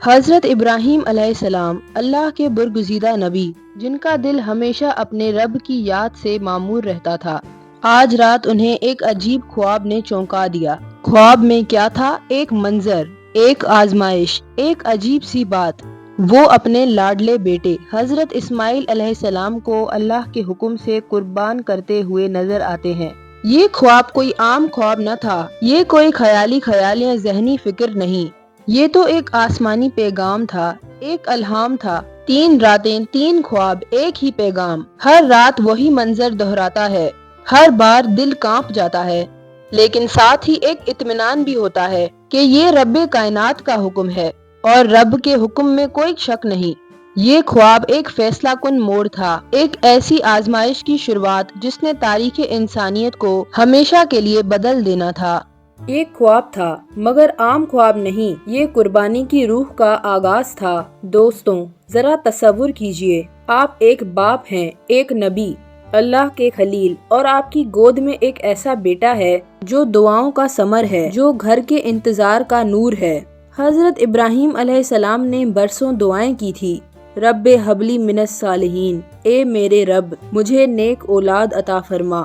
حضرت ابراہیم علیہ السلام اللہ کے برگزیدہ نبی، جن کا دل ہمیشہ اپنے رب کی یاد سے معمور رہتا تھا، آج رات انہیں ایک عجیب خواب نے چونکا دیا۔ خواب میں کیا تھا؟ ایک منظر، ایک آزمائش، ایک عجیب سی بات۔ وہ اپنے لاڈلے بیٹے حضرت اسماعیل علیہ السلام کو اللہ کے حکم سے قربان کرتے ہوئے نظر آتے ہیں۔ یہ خواب کوئی عام خواب نہ تھا، یہ کوئی خیالی خیال یا ذہنی فکر نہیں، یہ تو ایک آسمانی پیغام تھا، ایک الہام تھا۔ 3 راتیں 3 خواب، ایک ہی پیغام۔ ہر رات وہی منظر دہراتا ہے، ہر بار دل کانپ جاتا ہے، لیکن ساتھ ہی ایک اطمینان بھی ہوتا ہے کہ یہ رب کائنات کا حکم ہے اور رب کے حکم میں کوئی شک نہیں۔ یہ خواب ایک فیصلہ کن موڑ تھا، ایک ایسی آزمائش کی شروعات جس نے تاریخ انسانیت کو ہمیشہ کے لیے بدل دینا تھا۔ ایک خواب تھا، مگر عام خواب نہیں، یہ قربانی کی روح کا آغاز تھا۔ دوستوں، ذرا تصور کیجئے، آپ ایک باپ ہیں، ایک نبی، اللہ کے خلیل، اور آپ کی گود میں ایک ایسا بیٹا ہے جو دعاؤں کا ثمر ہے، جو گھر کے انتظار کا نور ہے۔ حضرت ابراہیم علیہ السلام نے برسوں دعائیں کی تھی، رب حبلی من الصالحین، اے میرے رب مجھے نیک اولاد عطا فرما،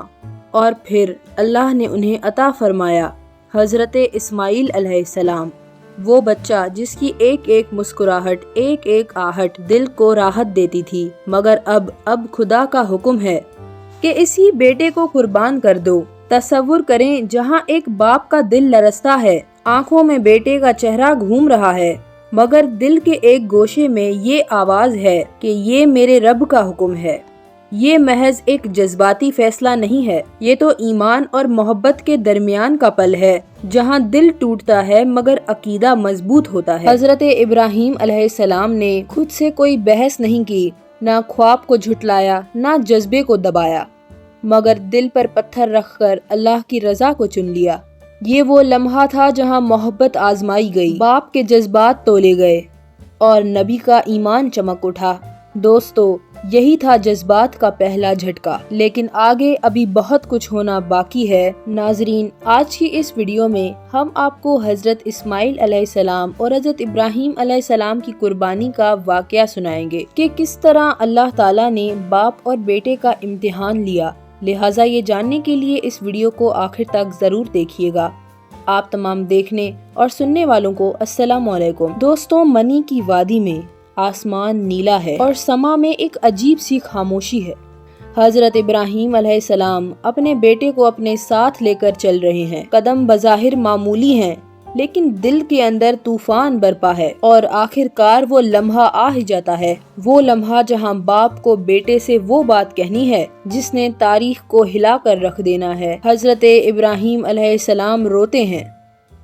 اور پھر اللہ نے انہیں عطا فرمایا۔ حضرت اسماعیل علیہ السلام، وہ بچہ جس کی ایک ایک مسکراہٹ، ایک ایک آہٹ دل کو راحت دیتی تھی، مگر اب خدا کا حکم ہے کہ اسی بیٹے کو قربان کر دو۔ تصور کریں، جہاں ایک باپ کا دل لرزتا ہے، آنکھوں میں بیٹے کا چہرہ گھوم رہا ہے، مگر دل کے ایک گوشے میں یہ آواز ہے کہ یہ میرے رب کا حکم ہے۔ یہ محض ایک جذباتی فیصلہ نہیں ہے، یہ تو ایمان اور محبت کے درمیان کا پل ہے، جہاں دل ٹوٹتا ہے مگر عقیدہ مضبوط ہوتا ہے۔ حضرت ابراہیم علیہ السلام نے خود سے کوئی بحث نہیں کی، نہ خواب کو جھٹلایا، نہ جذبے کو دبایا، مگر دل پر پتھر رکھ کر اللہ کی رضا کو چن لیا۔ یہ وہ لمحہ تھا جہاں محبت آزمائی گئی، باپ کے جذبات تولے گئے، اور نبی کا ایمان چمک اٹھا۔ دوستو، یہی تھا جذبات کا پہلا جھٹکا، لیکن آگے ابھی بہت کچھ ہونا باقی ہے۔ ناظرین، آج کی اس ویڈیو میں ہم آپ کو حضرت اسماعیل علیہ السلام اور حضرت ابراہیم علیہ السلام کی قربانی کا واقعہ سنائیں گے کہ کس طرح اللہ تعالیٰ نے باپ اور بیٹے کا امتحان لیا۔ لہٰذا یہ جاننے کے لیے اس ویڈیو کو آخر تک ضرور دیکھیے گا۔ آپ تمام دیکھنے اور سننے والوں کو السلام علیکم۔ دوستوں، منی کی وادی میں آسمان نیلا ہے اور سما میں ایک عجیب سی خاموشی ہے۔ حضرت ابراہیم علیہ السلام اپنے بیٹے کو اپنے ساتھ لے کر چل رہے ہیں۔ قدم بظاہر معمولی ہیں، لیکن دل کے اندر طوفان برپا ہے، اور آخر کار وہ لمحہ آ ہی جاتا ہے، وہ لمحہ جہاں باپ کو بیٹے سے وہ بات کہنی ہے جس نے تاریخ کو ہلا کر رکھ دینا ہے۔ حضرت ابراہیم علیہ السلام روتے ہیں،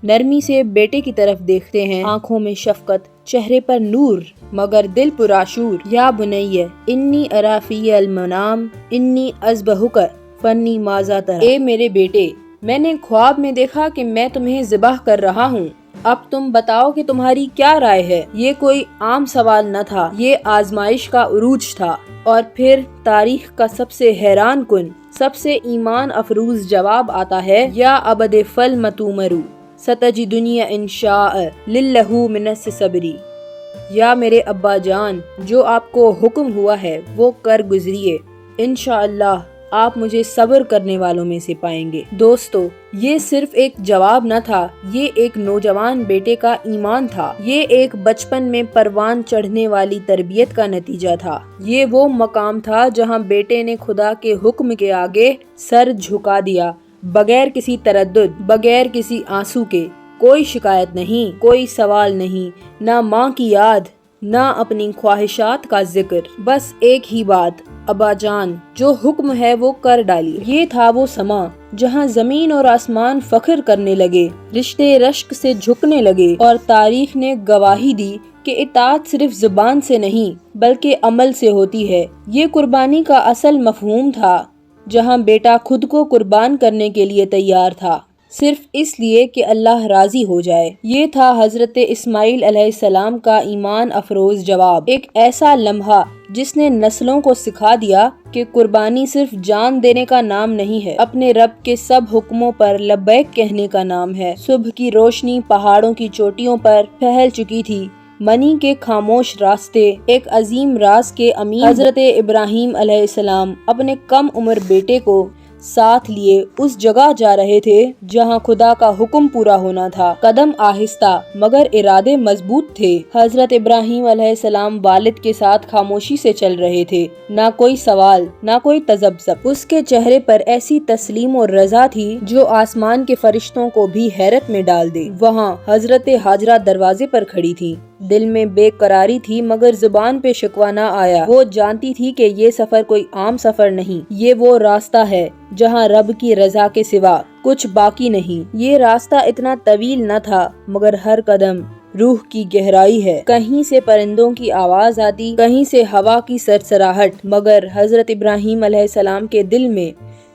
نرمی سے بیٹے کی طرف دیکھتے ہیں، آنکھوں میں شفقت، چہرے پر نور، مگر دل پرآشور۔ یا بنی انی اری فی المنام انی اذبحک فانظر ماذا تری، اے میرے بیٹے، میں نے خواب میں دیکھا کہ میں تمہیں ذبح کر رہا ہوں، اب تم بتاؤ کہ تمہاری کیا رائے ہے۔ یہ کوئی عام سوال نہ تھا، یہ آزمائش کا عروج تھا، اور پھر تاریخ کا سب سے حیران کن، سب سے ایمان افروز جواب آتا ہے، یا ابد فلم تؤمروا ستجدنی انشاء للہ من الصابرین۔ یا میرے ابا جان، جو آپ کو حکم ہوا ہے وہ کر گزریے، انشاءاللہ آپ مجھے صبر کرنے والوں میں سے پائیں گے۔ دوستو، یہ صرف ایک جواب نہ تھا، یہ ایک نوجوان بیٹے کا ایمان تھا، یہ ایک بچپن میں پروان چڑھنے والی تربیت کا نتیجہ تھا، یہ وہ مقام تھا جہاں بیٹے نے خدا کے حکم کے آگے سر جھکا دیا، بغیر کسی تردد، بغیر کسی آنسو کے۔ کوئی شکایت نہیں، کوئی سوال نہیں، نہ ماں کی یاد، نہ اپنی خواہشات کا ذکر، بس ایک ہی بات، ابا جان جو حکم ہے وہ کر ڈالیے۔ یہ تھا وہ سما جہاں زمین اور آسمان فخر کرنے لگے، رشتے رشک سے جھکنے لگے، اور تاریخ نے گواہی دی کہ اطاعت صرف زبان سے نہیں بلکہ عمل سے ہوتی ہے۔ یہ قربانی کا اصل مفہوم تھا، جہاں بیٹا خود کو قربان کرنے کے لیے تیار تھا، صرف اس لیے کہ اللہ راضی ہو جائے۔ یہ تھا حضرت اسماعیل علیہ السلام کا ایمان افروز جواب، ایک ایسا لمحہ جس نے نسلوں کو سکھا دیا کہ قربانی صرف جان دینے کا نام نہیں ہے، اپنے رب کے سب حکموں پر لبیک کہنے کا نام ہے۔ صبح کی روشنی پہاڑوں کی چوٹیوں پر پھیل چکی تھی، منی کے خاموش راستے، ایک عظیم راز کے امین حضرت ابراہیم علیہ السلام اپنے کم عمر بیٹے کو ساتھ لیے اس جگہ جا رہے تھے جہاں خدا کا حکم پورا ہونا تھا۔ قدم آہستہ مگر ارادے مضبوط تھے۔ حضرت ابراہیم علیہ السلام والد کے ساتھ خاموشی سے چل رہے تھے، نہ کوئی سوال، نہ کوئی تذبذب۔ اس کے چہرے پر ایسی تسلیم اور رضا تھی جو آسمان کے فرشتوں کو بھی حیرت میں ڈال دے۔ وہاں حضرت ہاجرہ دروازے پر کھڑی تھی، دل میں بے قراری تھی مگر زبان پہ شکوہ نہ آیا۔ وہ جانتی تھی کہ یہ سفر کوئی عام سفر نہیں، یہ وہ راستہ ہے جہاں رب کی رضا کے سوا کچھ باقی نہیں۔ یہ راستہ اتنا طویل نہ تھا مگر ہر قدم روح کی گہرائی ہے۔ کہیں سے پرندوں کی آواز آتی، کہیں سے ہوا کی سرسراہٹ، مگر حضرت ابراہیم علیہ السلام کے دل میں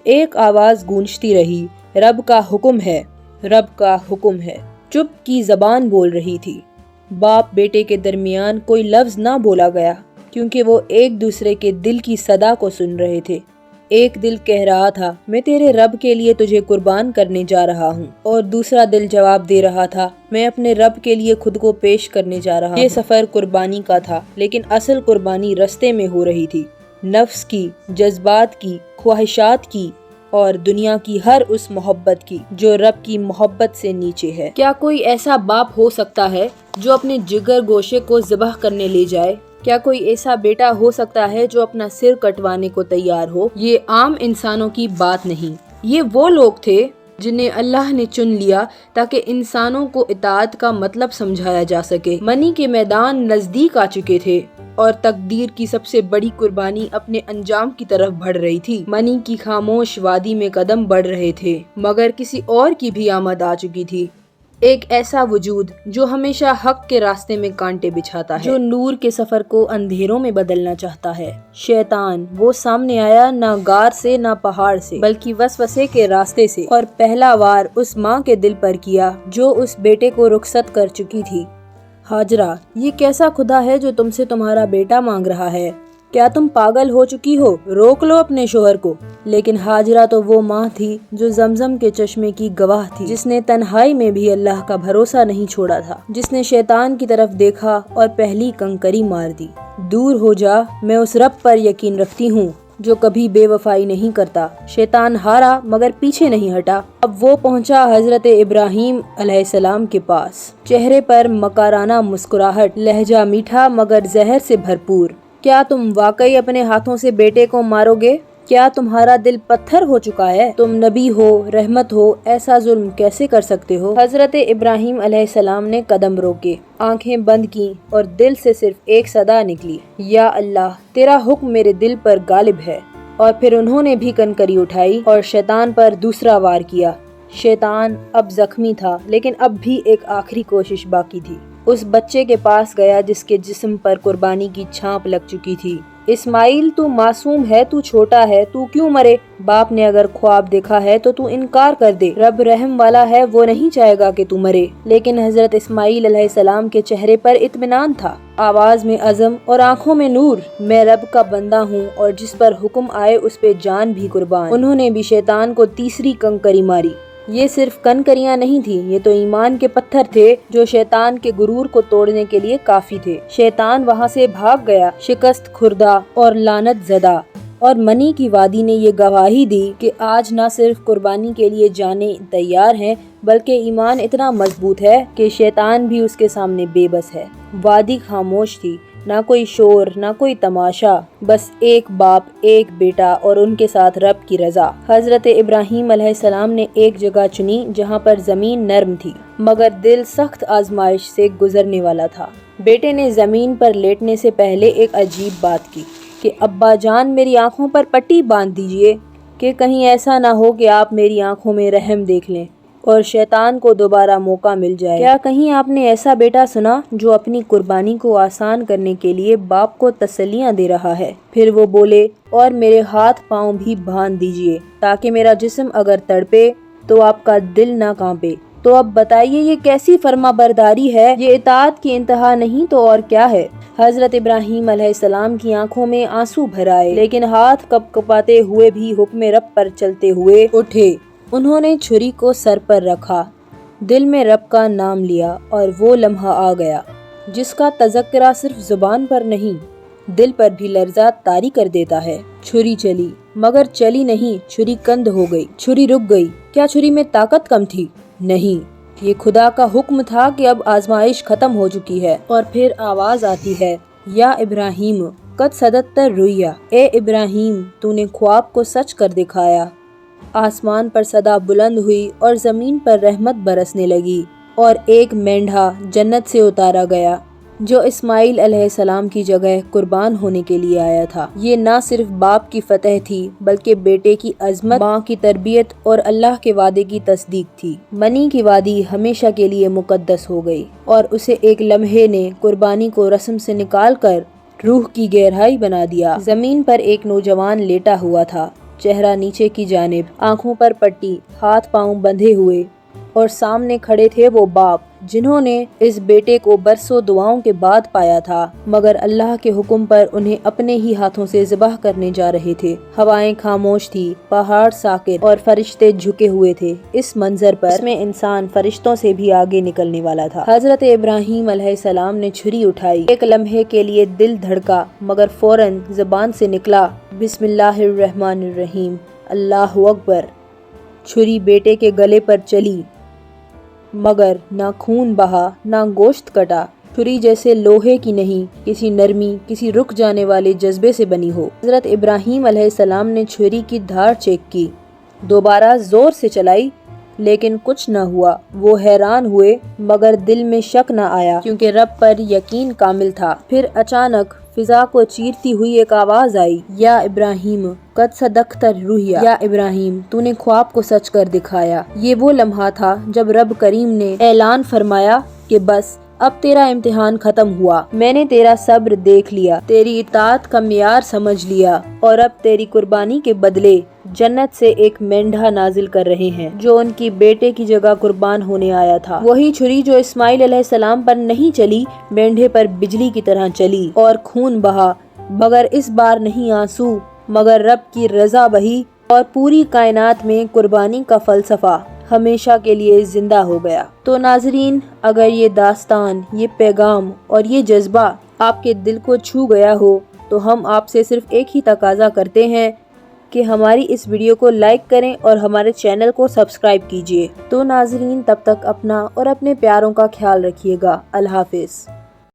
ایک آواز گونجتی رہی، رب کا حکم ہے، رب کا حکم ہے۔ چپ کی زبان بول رہی تھی۔ باپ بیٹے کے درمیان کوئی لفظ نہ بولا گیا کیونکہ وہ ایک دوسرے کے دل کی صدا کو سن رہے تھے۔ ایک دل کہہ رہا تھا میں تیرے رب کے لیے تجھے قربان کرنے جا رہا ہوں، اور دوسرا دل جواب دے رہا تھا میں اپنے رب کے لیے خود کو پیش کرنے جا رہا ہوں۔ یہ سفر قربانی کا تھا لیکن اصل قربانی رستے میں ہو رہی تھی، نفس کی، جذبات کی، خواہشات کی اور دنیا کی ہر اس محبت کی جو رب کی محبت سے نیچے ہے۔ کیا کوئی ایسا باپ ہو سکتا ہے جو اپنے جگر گوشے کو ذبح کرنے لے جائے؟ کیا کوئی ایسا بیٹا ہو سکتا ہے جو اپنا سر کٹوانے کو تیار ہو؟ یہ عام انسانوں کی بات نہیں، یہ وہ لوگ تھے جنہیں اللہ نے چن لیا تاکہ انسانوں کو اطاعت کا مطلب سمجھایا جا سکے۔ منی کے میدان نزدیک آ چکے تھے اور تقدیر کی سب سے بڑی قربانی اپنے انجام کی طرف بڑھ رہی تھی۔ منی کی خاموش وادی میں قدم بڑھ رہے تھے مگر کسی اور کی بھی آمد آ چکی تھی، ایک ایسا وجود جو ہمیشہ حق کے راستے میں کانٹے بچھاتا ہے، جو نور کے سفر کو اندھیروں میں بدلنا چاہتا ہے۔ شیطان وہ سامنے آیا نہ غار سے نہ پہاڑ سے بلکہ وسوسے کے راستے سے، اور پہلا وار اس ماں کے دل پر کیا جو اس بیٹے کو رخصت کر چکی تھی۔ ہاجرہ، یہ کیسا خدا ہے جو تم سے تمہارا بیٹا مانگ رہا ہے؟ کیا تم پاگل ہو چکی ہو؟ روک لو اپنے شوہر کو۔ لیکن ہاجرہ تو وہ ماں تھی جو زمزم کے چشمے کی گواہ تھی، جس نے تنہائی میں بھی اللہ کا بھروسہ نہیں چھوڑا تھا، جس نے شیطان کی طرف دیکھا اور پہلی کنکری مار دی۔ دور ہو جا، میں اس رب پر یقین رکھتی ہوں جو کبھی بے وفائی نہیں کرتا۔ شیطان ہارا مگر پیچھے نہیں ہٹا۔ اب وہ پہنچا حضرت ابراہیم علیہ السلام کے پاس، چہرے پر مکارانہ مسکراہٹ، لہجہ میٹھا مگر زہر سے بھرپور۔ کیا تم واقعی اپنے ہاتھوں سے بیٹے کو مارو گے؟ کیا تمہارا دل پتھر ہو چکا ہے؟ تم نبی ہو، رحمت ہو، ایسا ظلم کیسے کر سکتے ہو؟ حضرت ابراہیم علیہ السلام نے قدم روکے، آنکھیں بند کی اور دل سے صرف ایک صدا نکلی، یا اللہ تیرا حکم میرے دل پر غالب ہے۔ اور پھر انہوں نے بھی کنکری اٹھائی اور شیطان پر دوسرا وار کیا۔ شیطان اب زخمی تھا لیکن اب بھی ایک آخری کوشش باقی تھی۔ اس بچے کے پاس گیا جس کے جسم پر قربانی کی چھانپ لگ چکی تھی۔ اسماعیل تو معصوم ہے، تو چھوٹا ہے، تو کیوں مرے؟ باپ نے اگر خواب دیکھا ہے تو انکار کر دے، رب رحم والا ہے، وہ نہیں چاہے گا کہ تو مرے۔ لیکن حضرت اسماعیل علیہ السلام کے چہرے پر اطمینان تھا، آواز میں عزم اور آنکھوں میں نور۔ میں رب کا بندہ ہوں اور جس پر حکم آئے اس پہ جان بھی قربان۔ انہوں نے بھی شیطان کو تیسری کنکری ماری۔ یہ صرف کنکریاں نہیں تھیں، یہ تو ایمان کے پتھر تھے جو شیطان کے غرور کو توڑنے کے لیے کافی تھے۔ شیطان وہاں سے بھاگ گیا، شکست خوردہ اور لعنت زدہ، اور منی کی وادی نے یہ گواہی دی کہ آج نہ صرف قربانی کے لیے جانیں تیار ہیں بلکہ ایمان اتنا مضبوط ہے کہ شیطان بھی اس کے سامنے بے بس ہے۔ وادی خاموش تھی، نہ کوئی شور، نہ کوئی تماشا، بس ایک باپ، ایک بیٹا اور ان کے ساتھ رب کی رضا۔ حضرت ابراہیم علیہ السلام نے ایک جگہ چنی جہاں پر زمین نرم تھی مگر دل سخت آزمائش سے گزرنے والا تھا۔ بیٹے نے زمین پر لیٹنے سے پہلے ایک عجیب بات کی کہ ابا جان میری آنکھوں پر پٹی باندھ دیجئے کہ کہیں ایسا نہ ہو کہ آپ میری آنکھوں میں رحم دیکھ لیں اور شیطان کو دوبارہ موقع مل جائے۔ کیا کہیں آپ نے ایسا بیٹا سنا جو اپنی قربانی کو آسان کرنے کے لیے باپ کو تسلیاں دے رہا ہے؟ پھر وہ بولے اور میرے ہاتھ پاؤں بھی باندھ دیجئے تاکہ میرا جسم اگر تڑپے تو آپ کا دل نہ کانپے۔ تو اب بتائیے یہ کیسی فرما برداری ہے؟ یہ اطاعت کی انتہا نہیں تو اور کیا ہے؟ حضرت ابراہیم علیہ السلام کی آنکھوں میں آنسو بھر آئے لیکن ہاتھ کپ کپاتے ہوئے بھی حکم رب پر چلتے ہوئے اٹھے۔ انہوں نے چھری کو سر پر رکھا، دل میں رب کا نام لیا اور وہ لمحہ آ گیا جس کا تذکرہ صرف زبان پر نہیں دل پر بھی لرزہ طاری کر دیتا ہے۔ چھری چلی مگر چلی نہیں، چھری کند ہو گئی، چھری رک گئی۔ کیا چھری میں طاقت کم تھی؟ نہیں، یہ خدا کا حکم تھا کہ اب آزمائش ختم ہو چکی ہے۔ اور پھر آواز آتی ہے، یا ابراہیم قد صدقت الرؤیا، اے ابراہیم تو نے خواب کو سچ کر دکھایا۔ آسمان پر صدا بلند ہوئی اور زمین پر رحمت برسنے لگی، اور ایک مینڈھا جنت سے اتارا گیا جو اسماعیل علیہ السلام کی جگہ قربان ہونے کے لیے آیا تھا۔ یہ نہ صرف باپ کی فتح تھی بلکہ بیٹے کی عظمت، ماں کی تربیت اور اللہ کے وعدے کی تصدیق تھی۔ منی کی وادی ہمیشہ کے لیے مقدس ہو گئی، اور اسے ایک لمحے نے قربانی کو رسم سے نکال کر روح کی گہرائی بنا دیا۔ زمین پر ایک نوجوان لیٹا ہوا تھا، چہرہ نیچے کی جانب، آنکھوں پر پٹی، ہاتھ پاؤں بندھے ہوئے، اور سامنے کھڑے تھے وہ باپ جنہوں نے اس بیٹے کو برسوں دعاؤں کے بعد پایا تھا، مگر اللہ کے حکم پر انہیں اپنے ہی ہاتھوں سے ذبح کرنے جا رہے تھے۔ ہوائیں خاموش تھی، پہاڑ ساکت اور فرشتے جھکے ہوئے تھے۔ اس منظر پر اس میں انسان فرشتوں سے بھی آگے نکلنے والا تھا۔ حضرت ابراہیم علیہ السلام نے چھری اٹھائی، ایک لمحے کے لیے دل دھڑکا، مگر فوراً زبان سے نکلا، بسم اللہ الرحمن الرحیم، اللہ اکبر۔ چھری بیٹے کے گلے پر چلی، مگر نہ خون بہا نہ گوشت کٹا۔ چھری جیسے لوہے کی نہیں، کسی نرمی، کسی رک جانے والے جذبے سے بنی ہو۔ حضرت ابراہیم علیہ السلام نے چھری کی دھار چیک کی، دوبارہ زور سے چلائی، لیکن کچھ نہ ہوا۔ وہ حیران ہوئے، مگر دل میں شک نہ آیا کیونکہ رب پر یقین کامل تھا۔ پھر اچانک فضا کو چیرتی ہوئی ایک آواز آئی، یا ابراہیم قد صدقت الرؤیا، یا ابراہیم تو نے خواب کو سچ کر دکھایا۔ یہ وہ لمحہ تھا جب رب کریم نے اعلان فرمایا کہ بس اب تیرا امتحان ختم ہوا، میں نے تیرا صبر دیکھ لیا، تیری اطاعت کا معیار سمجھ لیا، اور اب تیری قربانی کے بدلے جنت سے ایک مینڈھا نازل کر رہے ہیں جو ان کی بیٹے کی جگہ قربان ہونے آیا تھا۔ وہی چھری جو اسماعیل علیہ السلام پر نہیں چلی، مینڈھے پر بجلی کی طرح چلی اور خون بہا، مگر اس بار نہیں آنسو مگر رب کی رضا بہی، اور پوری کائنات میں قربانی کا فلسفہ ہمیشہ کے لیے زندہ ہو گیا۔ تو ناظرین، اگر یہ داستان، یہ پیغام اور یہ جذبہ آپ کے دل کو چھو گیا ہو تو ہم آپ سے صرف ایک ہی تقاضا کرتے ہیں کہ ہماری اس ویڈیو کو لائک کریں اور ہمارے چینل کو سبسکرائب کیجیے۔ تو ناظرین، تب تک اپنا اور اپنے پیاروں کا خیال رکھیے گا۔ اللہ حافظ۔